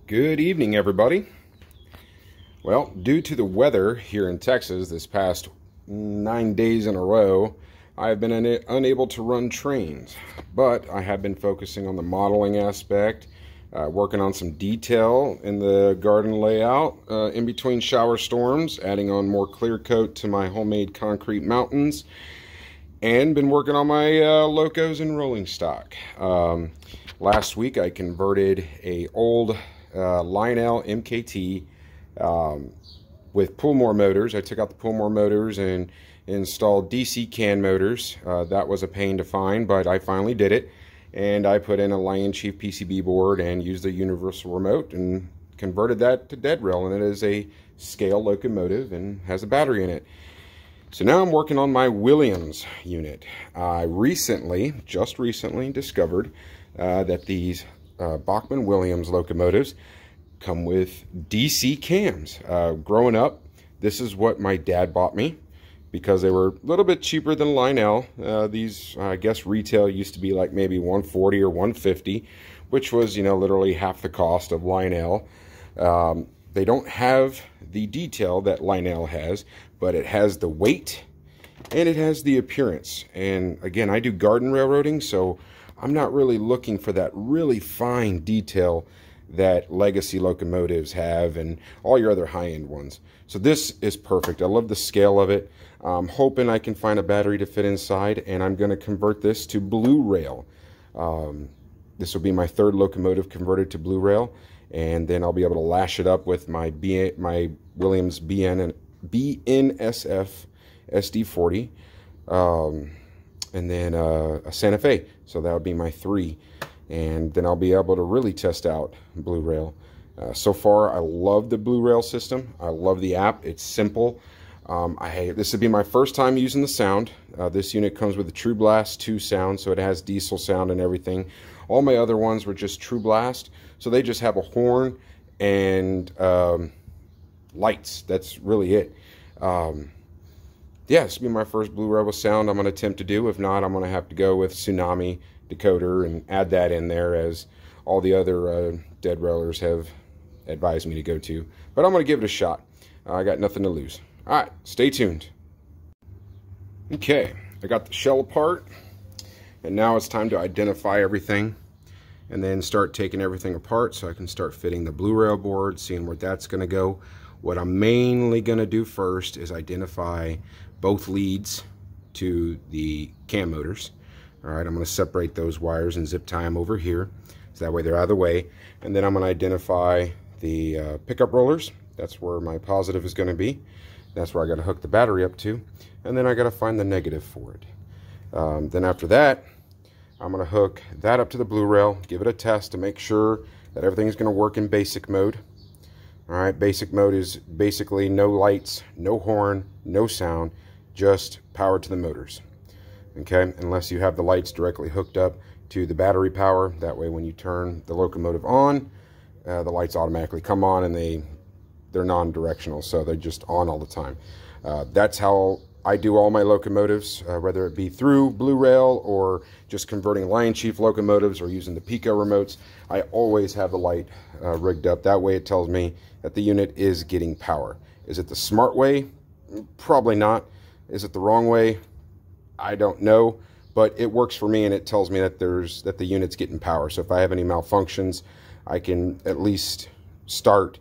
Good evening, everybody. Well, due to the weather here in Texas this past 9 days in a row, I've been unable to run trains, but I have been focusing on the modeling aspect, working on some detail in the garden layout in between shower storms, adding on more clear coat to my homemade concrete mountains, and been working on my locos and rolling stock. Last week I converted a old Lionel MKT with Pullmore motors. I took out the Pullmore motors and installed DC can motors. That was a pain to find, but I finally did it. And I put in a Lion Chief PCB board and used a universal remote and converted that to dead rail. And it is a scale locomotive and has a battery in it. So now I'm working on my Williams unit. I just recently discovered that these Bachmann Williams locomotives come with DC cams. Growing up, this is what my dad bought me because they were a little bit cheaper than Lionel. These, I guess, retail used to be like maybe $140 or $150, which was, literally half the cost of Lionel. They don't have the detail that Lionel has, but it has the weight and it has the appearance. And again, I do garden railroading, so I'm not really looking for that really fine detail that legacy locomotives have and all your other high-end ones. So this is perfect. I love the scale of it. I'm hoping I can find a battery to fit inside, and I'm going to convert this to bluerail. This will be my third locomotive converted to bluerail, and then I'll be able to lash it up with my Williams BNSF SD40, and then a Santa Fe. So that would be my 3. And then I'll be able to really test out bluerail. So far, I love the bluerail system. I love the app. It's simple. This would be my first time using the sound. This unit comes with a True Blast 2 sound, so it has diesel sound and everything. All my other ones were just True Blast, so they just have a horn and lights. That's really it. Yeah, this will be my first bluerail sound I'm going to attempt to do. If not, I'm going to have to go with Tsunami decoder and add that in there, as all the other dead railers have advised me to go to. But I'm going to give it a shot. I got nothing to lose. All right, stay tuned. Okay, I got the shell apart, and now it's time to identify everything and then start taking everything apart so I can start fitting the bluerail board, seeing where that's going to go. What I'm mainly going to do first is identify both leads to the cam motors. All right, I'm going to separate those wires and zip tie them over here, so that way they're out of the way. And then I'm going to identify the pickup rollers. That's where my positive is going to be. That's where I got to hook the battery up to. And then I got to find the negative for it. Then after that, I'm going to hook that up to the bluerail, give it a test to make sure that everything's going to work in basic mode. All right, basic mode is basically no lights, no horn, no sound, just power to the motors. Okay, unless you have the lights directly hooked up to the battery power. That way when you turn the locomotive on, the lights automatically come on, and they're non-directional, so they're just on all the time. That's how I do all my locomotives, whether it be through bluerail or just converting Lion Chief locomotives or using the Pico remotes. I always have the light rigged up. That way it tells me that the unit is getting power. Is it the smart way? Probably not. Is it the wrong way? I don't know, but it works for me, and it tells me that the unit's getting power. So if I have any malfunctions, I can at least start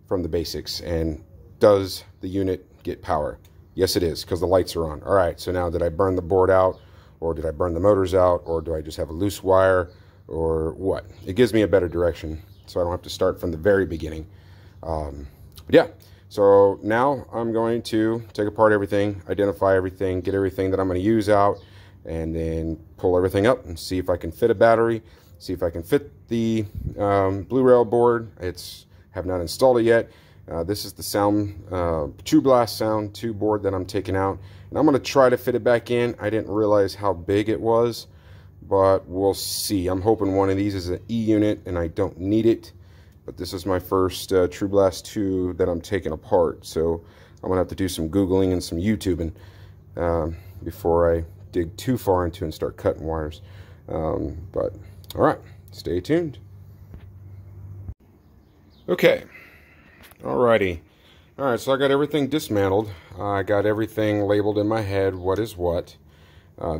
from the basics. And does the unit get power? Yes, it is, because the lights are on. All right, so now did I burn the board out, or did I burn the motors out, or do I just have a loose wire, or what? It gives me a better direction, so I don't have to start from the very beginning. But yeah. So now I'm going to take apart everything, identify everything, get everything that I'm going to use out, and then pull everything up and see if I can fit a battery, see if I can fit the bluerail board. Have not installed it yet. This is the sound True Blast Sound 2 board that I'm taking out, and I'm going to try to fit it back in. I didn't realize how big it was, but we'll see. I'm hoping one of these is an E unit and I don't need it. But this is my first True Blast 2 that I'm taking apart, so I'm going to have to do some Googling and some YouTubing before I dig too far into and start cutting wires. But all right, stay tuned. Okay, alrighty. Alright, so I got everything dismantled. I got everything labeled in my head, what is what.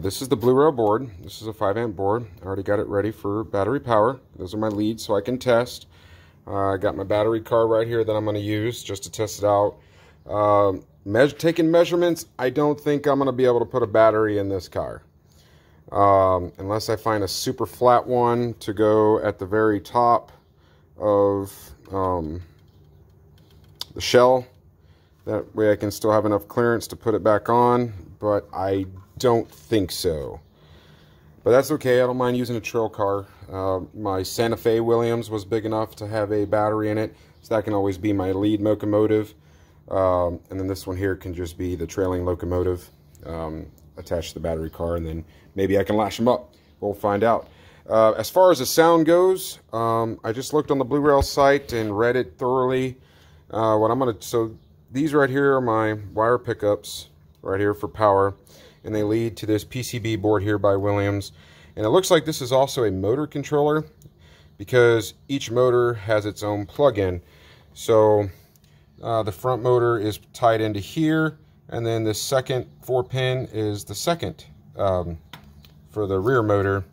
This is the bluerail board. This is a 5-amp board. I already got it ready for battery power. Those are my leads so I can test. I got my battery car right here that I'm going to use just to test it out. Taking measurements, I don't think I'm going to be able to put a battery in this car. Unless I find a super flat one to go at the very top of the shell. That way I can still have enough clearance to put it back on, but I don't think so. But that's okay, I don't mind using a trail car. My Santa Fe Williams was big enough to have a battery in it, so that can always be my lead locomotive. And then this one here can just be the trailing locomotive attached to the battery car, and then maybe I can lash them up. We'll find out. As far as the sound goes, I just looked on the bluerail site and read it thoroughly. So these right here are my wire pickups right here for power, and they lead to this PCB board here by Williams. And it looks like this is also a motor controller because each motor has its own plug-in. So the front motor is tied into here, and then the second 4-pin is the second for the rear motor.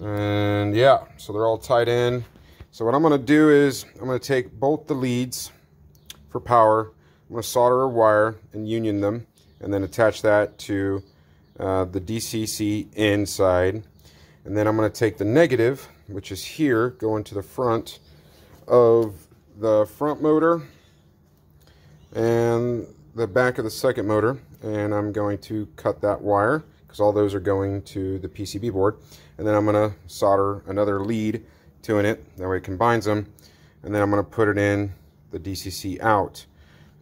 And yeah, so they're all tied in. So what I'm going to do is I'm going to take both the leads for power. I'm going to solder a wire and union them, and then attach that to the DCC inside. And then I'm going to take the negative, which is here, going to the front of the front motor and the back of the second motor, and I'm going to cut that wire because all those are going to the PCB board. And then I'm going to solder another lead to it, that way it combines them, and then I'm going to put it in the DCC out.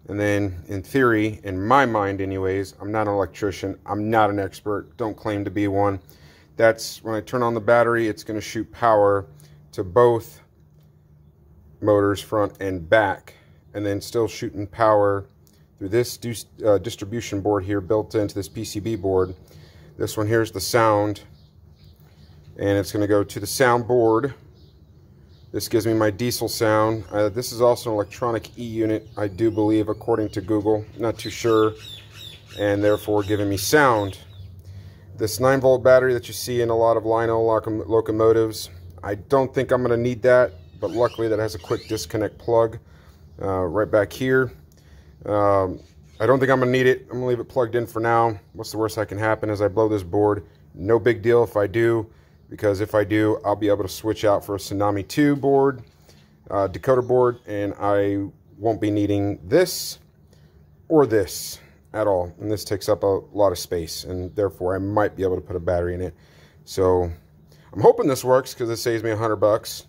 And then in theory, in my mind anyways, I'm not an electrician, I'm not an expert, don't claim to be one. That's when I turn on the battery, it's going to shoot power to both motors, front and back, and then still shooting power through this distribution board here built into this PCB board. This one here is the sound, and it's going to go to the sound board. This gives me my diesel sound. This is also an electronic E-unit, I do believe, according to Google. Not too sure, and therefore giving me sound. This 9-volt battery that you see in a lot of Lino locomotives, I don't think I'm going to need that, but luckily that has a quick disconnect plug right back here. I don't think I'm going to need it. I'm going to leave it plugged in for now. What's the worst that can happen is I blow this board. No big deal if I do, because if I do, I'll be able to switch out for a Tsunami 2 board, decoder board, and I won't be needing this or this at all. And this takes up a lot of space, and therefore I might be able to put a battery in it. So I'm hoping this works because it saves me $100.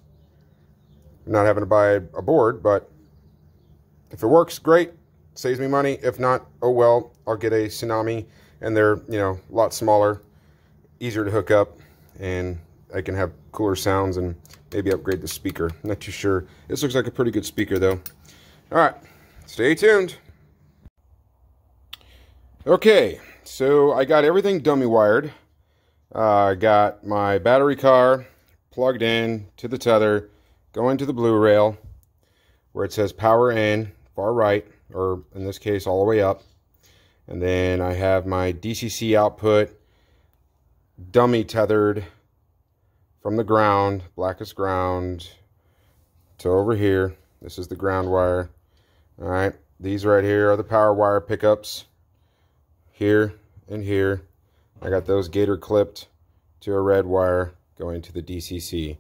Not having to buy a board, but if it works, great. Saves me money. If not, oh well, I'll get a Tsunami, and they're, you know, a lot smaller, easier to hook up, and I can have cooler sounds and maybe upgrade the speaker. Not too sure. This looks like a pretty good speaker though. Alright, stay tuned. Okay, so I got everything dummy wired. I got my battery car plugged in to the tether, going to the bluerail where it says power in, far right, or in this case all the way up. And then I have my DCC output dummy tethered from the ground, blackest ground, to over here. This is the ground wire. Alright, these right here are the power wire pickups. Here and here. I got those gator clipped to a red wire going to the DCC.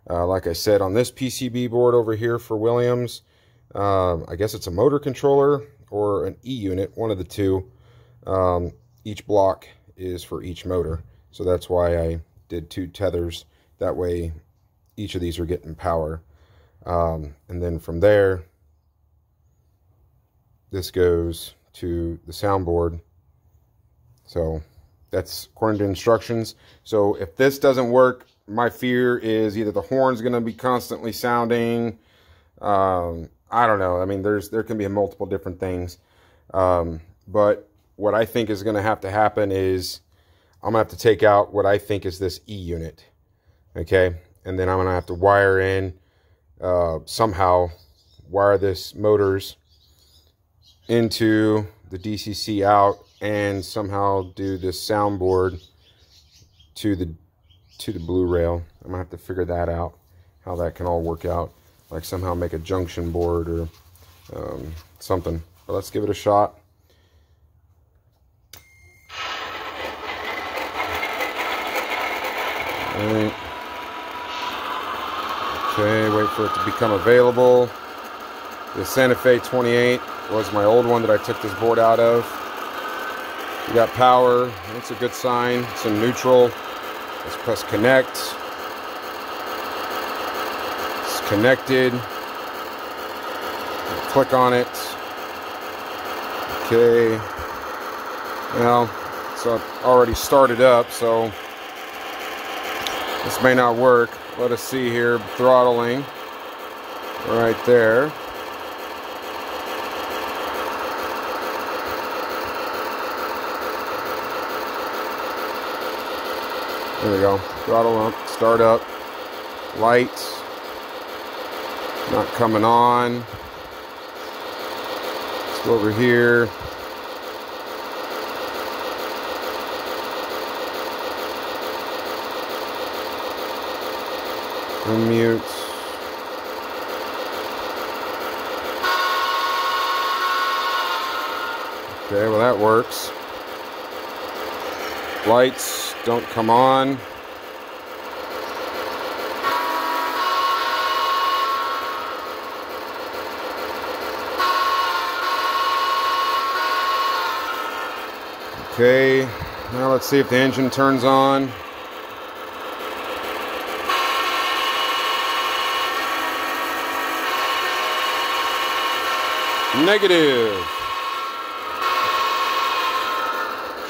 Like I said, on this PCB board over here for Williams, I guess it's a motor controller or an E-unit, one of the two. Each block is for each motor. So that's why I did 2 tethers. That way each of these are getting power. And then from there, this goes to the soundboard. So that's according to instructions. So if this doesn't work, my fear is either the horn's going to be constantly sounding. I don't know. I mean, there can be multiple different things. But what I think is going to happen is I'm going to have to take out what I think is this E-unit. Okay. And then I'm going to have to wire in somehow wire this motors into the DCC out and somehow do this soundboard to the bluerail. I'm gonna have to figure that out, how that can all work out, like somehow make a junction board or something. But let's give it a shot. All right. Okay, wait for it to become available. The Santa Fe 28 was my old one that I took this board out of. We got power. That's a good sign. It's in neutral. Let's press connect. It's connected. Click on it. Okay. Well, so it already started up, so this may not work. Let us see here. Throttling right there. There we go. Throttle up, start up. Lights not coming on. Let's go over here. Unmute. Okay, well that works. Lights don't come on. Okay, now let's see if the engine turns on. Negative.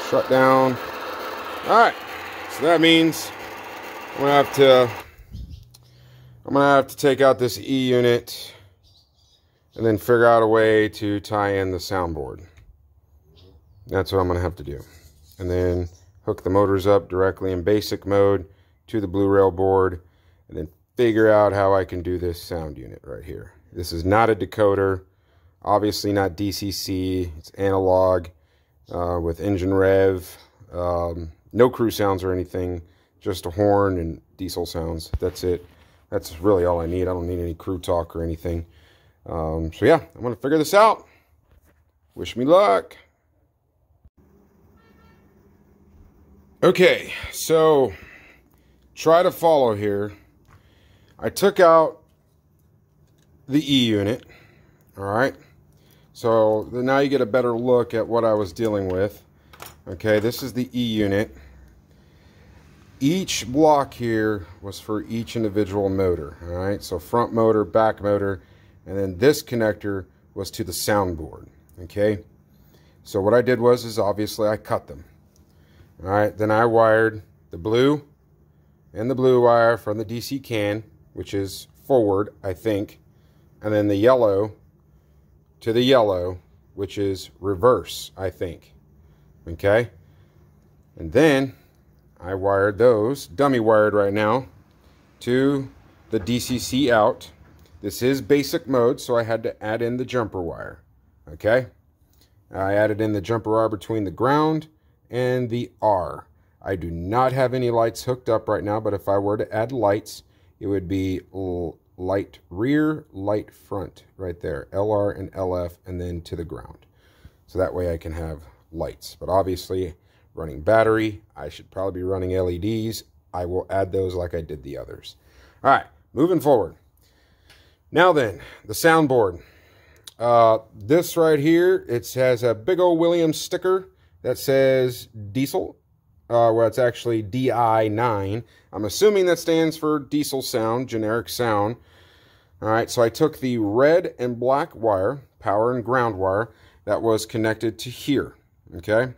Shut down. Alright, so that means I'm gonna have to take out this E unit and then figure out a way to tie in the soundboard. That's what I'm gonna have to do. And then hook the motors up directly in basic mode to the bluerail board, and then figure out how I can do this sound unit right here. This is not a decoder, obviously not DCC, it's analog with engine rev. No crew sounds or anything, just a horn and diesel sounds. That's it. That's really all I need. I don't need any crew talk or anything. So yeah, I'm going to figure this out. Wish me luck. Okay, so try to follow here. I took out the E unit. All right. So now you get a better look at what I was dealing with. Okay, this is the E unit. Each block here was for each individual motor. All right, so front motor, back motor, and then this connector was to the soundboard. Okay, so what I did is obviously I cut them. All right, then I wired the blue and the blue wire from the DC can, which is forward, I think, and then the yellow to the yellow, which is reverse, I think. Okay, and then I wired those, dummy wired right now, to the DCC out. This is basic mode, so I had to add in the jumper wire. Okay, I added in the jumper wire between the ground and the R. I do not have any lights hooked up right now, but if I were to add lights, it would be light rear, light front, right there, LR and LF, and then to the ground. So that way I can have lights. But obviously, running battery, I should probably be running LEDs. I will add those like I did the others. All right, moving forward. Now then, the soundboard. This right here, it has a big old Williams sticker that says diesel. Well, it's actually DI9. I'm assuming that stands for diesel sound, generic sound. All right, so I took the red and black wire, power and ground wire, that was connected to here, okay?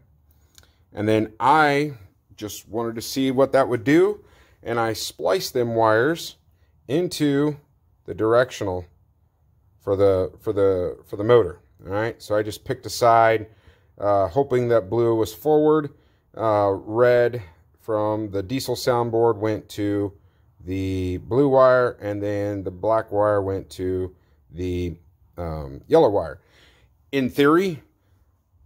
And then I just wanted to see what that would do, and I spliced them wires into the directional for the motor. All right, so I just picked a side, hoping that blue was forward. Red from the diesel soundboard went to the blue wire, and then the black wire went to the yellow wire. In theory,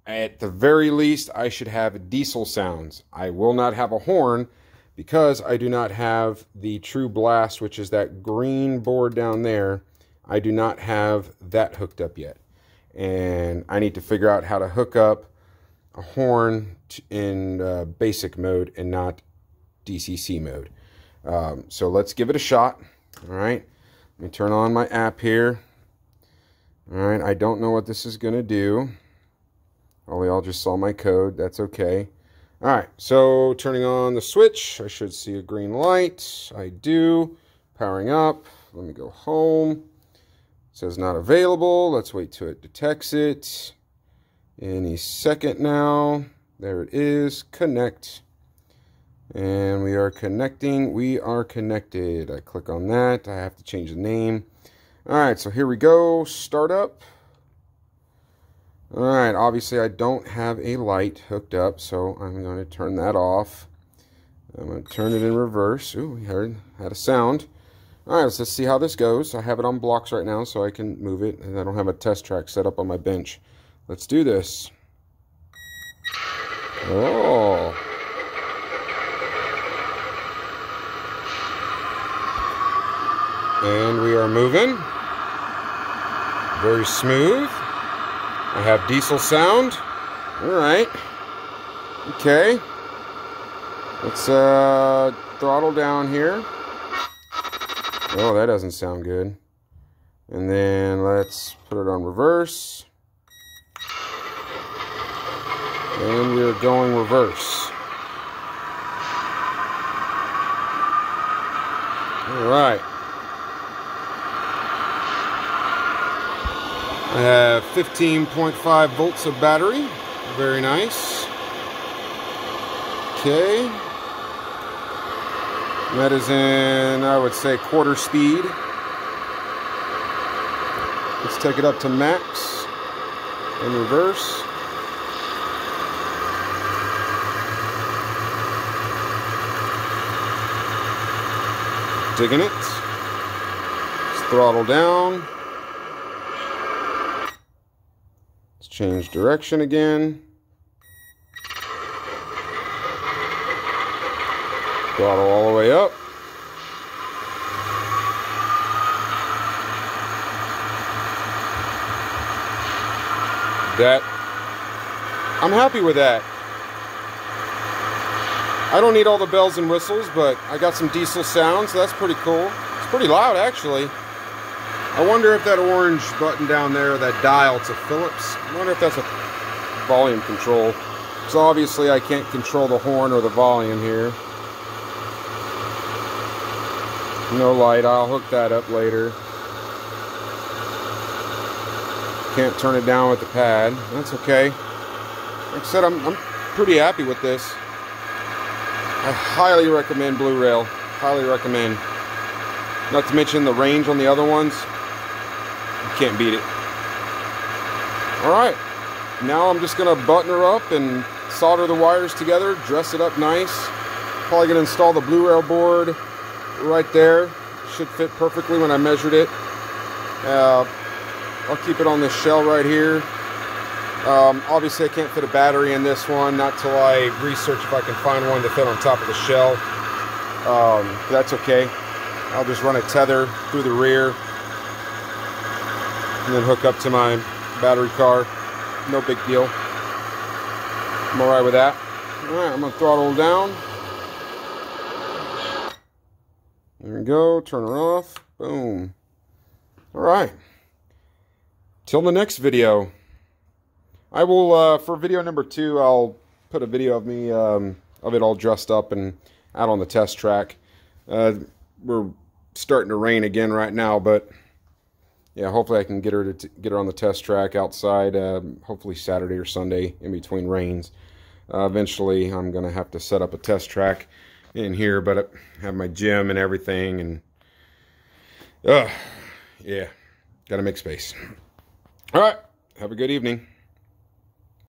at the very least, I should have diesel sounds. I will not have a horn because I do not have the true blast, which is that green board down there. I do not have that hooked up yet. And I need to figure out how to hook up a horn in basic mode and not DCC mode. So let's give it a shot. All right, let me turn on my app here. All right, I don't know what this is going to do. Oh, y'all just saw my code. That's okay. All right, so turning on the switch, I should see a green light. I do. Powering up. Let me go home. It says not available. Let's wait till it detects it. Any second now. There it is. Connect. And we are connecting. We are connected. I click on that. I have to change the name. All right, so here we go. Start up. All right, obviously I don't have a light hooked up, so I'm going to turn that off. I'm going to turn it in reverse. Ooh, we had a sound. All right, let's see how this goes. I have it on blocks right now, so I can move it, and I don't have a test track set up on my bench. Let's do this. Oh. And we are moving. Very smooth. I have diesel sound. All right. Okay. Let's throttle down here. Oh, that doesn't sound good. And then let's put it on reverse. And we're going reverse. All right. I have 15.5 volts of battery. Very nice. Okay. That is in, I would say, quarter speed. Let's take it up to max in reverse. Digging it. Let's throttle down. Let's change direction again. Throttle all the way up. I'm happy with that. I don't need all the bells and whistles, but I got some diesel sound, so that's pretty cool. It's pretty loud, actually. I wonder if that orange button down there, that dial, it's a Phillips. I wonder if that's a volume control. So obviously I can't control the horn or the volume here. No light, I'll hook that up later. Can't turn it down with the pad. That's okay. Like I said, I'm pretty happy with this. I highly recommend bluerail. Highly recommend. Not to mention the range on the other ones. You can't beat it. Alright. Now I'm just going to button her up and solder the wires together. Dress it up nice. Probably going to install the bluerail board right there. Should fit perfectly when I measured it. I'll keep it on this shell right here. Obviously I can't fit a battery in this one, not till I research if I can find one to fit on top of the shell. That's okay. I'll just run a tether through the rear and then hook up to my battery car. No big deal. I'm alright with that. Alright, I'm going to throttle down. There we go. Turn her off. Boom. Alright. Till the next video. I will, for video number 2, I'll put a video of me, of it all dressed up and out on the test track. We're starting to rain again right now, but yeah, hopefully I can get her on the test track outside, hopefully Saturday or Sunday in between rains. Eventually I'm going to have to set up a test track in here, but I have my gym and everything, and yeah, got to make space. All right, have a good evening.